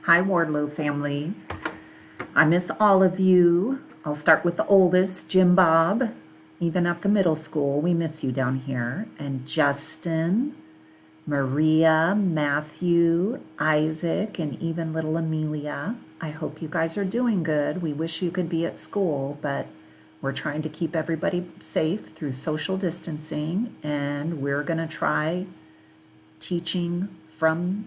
Hi, Wardlow family. I miss all of you. I'll start with the oldest, Jim Bob. Even at the middle school, we miss you down here. And Justin, Maria, Matthew, Isaac, and even little Amelia. I hope you guys are doing good. We wish you could be at school, but we're trying to keep everybody safe through social distancing, and we're going to try teaching from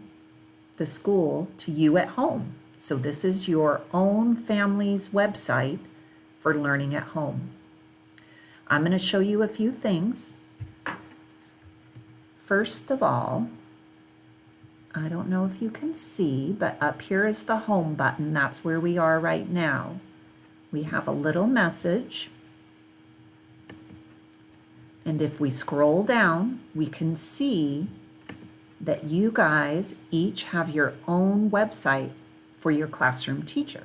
the school to you at home. So this is your own family's website for learning at home. I'm going to show you a few things. First of all, I don't know if you can see, but up here is the home button. That's where we are right now. We have a little message. And if we scroll down, we can see that you guys each have your own website for your classroom teacher.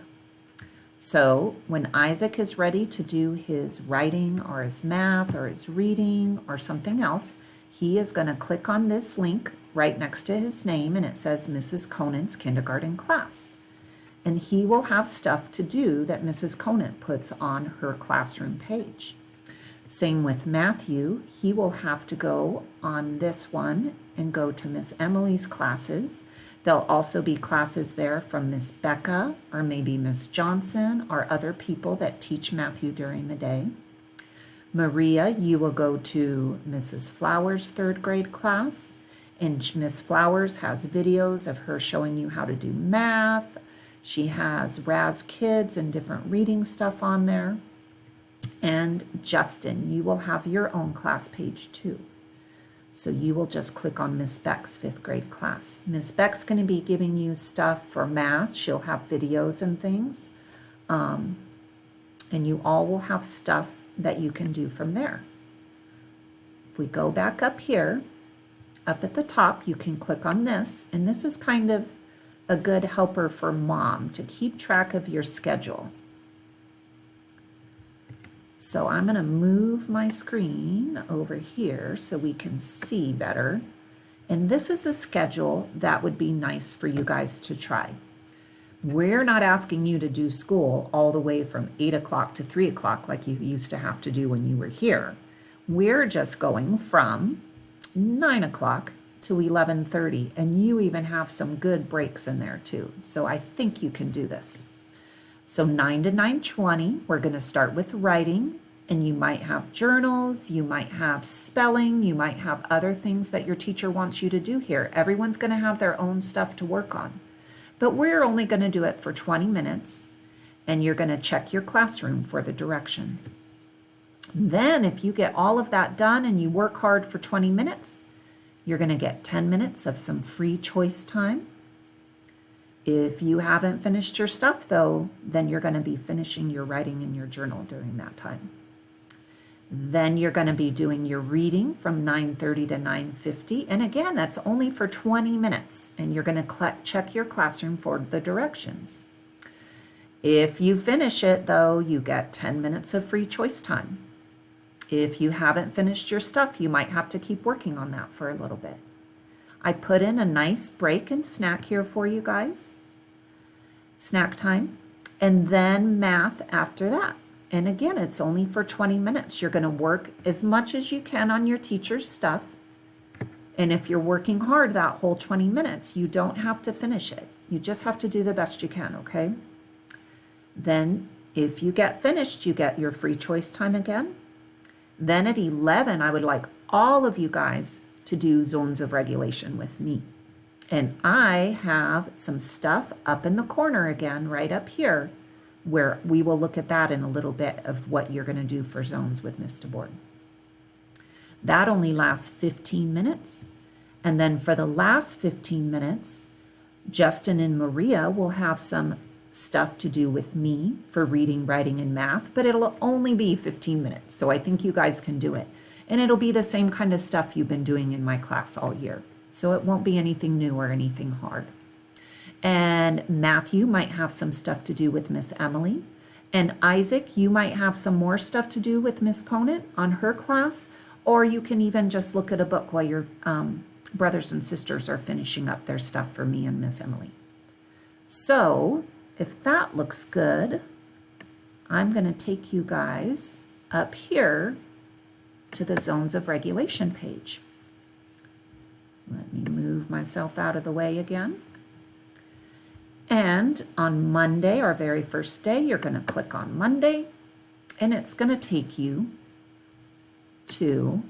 So when Isaac is ready to do his writing or his math or his reading or something else, he is going to click on this link right next to his name, and it says Mrs. Conant's kindergarten class. And he will have stuff to do that Mrs. Conant puts on her classroom page. Same with Matthew. He will have to go on this one and go to Miss Emily's classes. There'll also be classes there from Miss Becca or maybe Miss Johnson or other people that teach Matthew during the day. Maria, you will go to Mrs. Flowers' third grade class, and Miss Flowers has videos of her showing you how to do math. She has Raz Kids and different reading stuff on there. And Justin, you will have your own class page too. So you will just click on Miss Beck's fifth grade class. Miss Beck's going to be giving you stuff for math. She'll have videos and things. And you all will have stuff that you can do from there. If we go back up here, up at the top, you can click on this. And this is kind of a good helper for mom to keep track of your schedule. So I'm going to move my screen over here so we can see better. And this is a schedule that would be nice for you guys to try. We're not asking you to do school all the way from 8 o'clock to 3 o'clock like you used to have to do when you were here. We're just going from 9 o'clock to 11:30, and you even have some good breaks in there too. So I think you can do this. So 9 to 9:20, we're going to start with writing, and you might have journals, you might have spelling, you might have other things that your teacher wants you to do here. Everyone's going to have their own stuff to work on. But we're only going to do it for 20 minutes, and you're going to check your classroom for the directions. Then if you get all of that done and you work hard for 20 minutes, you're going to get 10 minutes of some free choice time. If you haven't finished your stuff, though, then you're going to be finishing your writing in your journal during that time. Then you're going to be doing your reading from 9:30 to 9:50. And again, that's only for 20 minutes. And you're going to check your classroom for the directions. If you finish it, though, you get 10 minutes of free choice time. If you haven't finished your stuff, you might have to keep working on that for a little bit. I put in a nice break and snack here for you guys. Snack time, and then math after that. And again, it's only for 20 minutes. You're going to work as much as you can on your teacher's stuff. And if you're working hard that whole 20 minutes, you don't have to finish it. You just have to do the best you can, okay? Then if you get finished, you get your free choice time again. Then at 11, I would like all of you guys to do zones of regulation with me. And I have some stuff up in the corner again, right up here, where we will look at that in a little bit of what you're going to do for zones with Mr. Board. That only lasts 15 minutes. And then for the last 15 minutes, Justin and Maria will have some stuff to do with me for reading, writing, and math, but it'll only be 15 minutes. So I think you guys can do it. And it'll be the same kind of stuff you've been doing in my class all year. So it won't be anything new or anything hard. And Matthew might have some stuff to do with Miss Emily. And Isaac, you might have some more stuff to do with Miss Conant on her class. Or you can even just look at a book while your brothers and sisters are finishing up their stuff for me and Miss Emily. So if that looks good, I'm going to take you guys up here to the zones of regulation page. Let me move myself out of the way again. And on Monday, our very first day, you're going to click on Monday, and it's going to take you to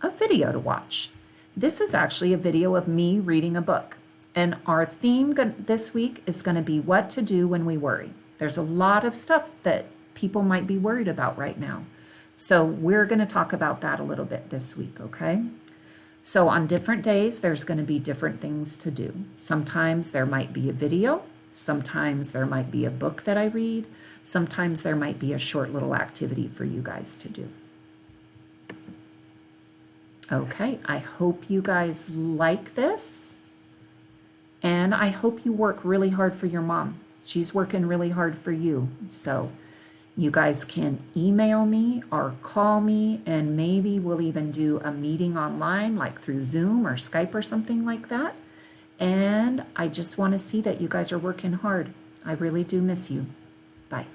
a video to watch. This is actually a video of me reading a book. And our theme this week is going to be what to do when we worry. There's a lot of stuff that people might be worried about right now. So we're going to talk about that a little bit this week, okay? So on different days, there's going to be different things to do. Sometimes there might be a video. Sometimes there might be a book that I read. Sometimes there might be a short little activity for you guys to do. Okay, I hope you guys like this. And I hope you work really hard for your mom. She's working really hard for you. So you guys can email me or call me, and maybe we'll even do a meeting online, like through Zoom or Skype or something like that. And I just want to see that you guys are working hard. I really do miss you. Bye.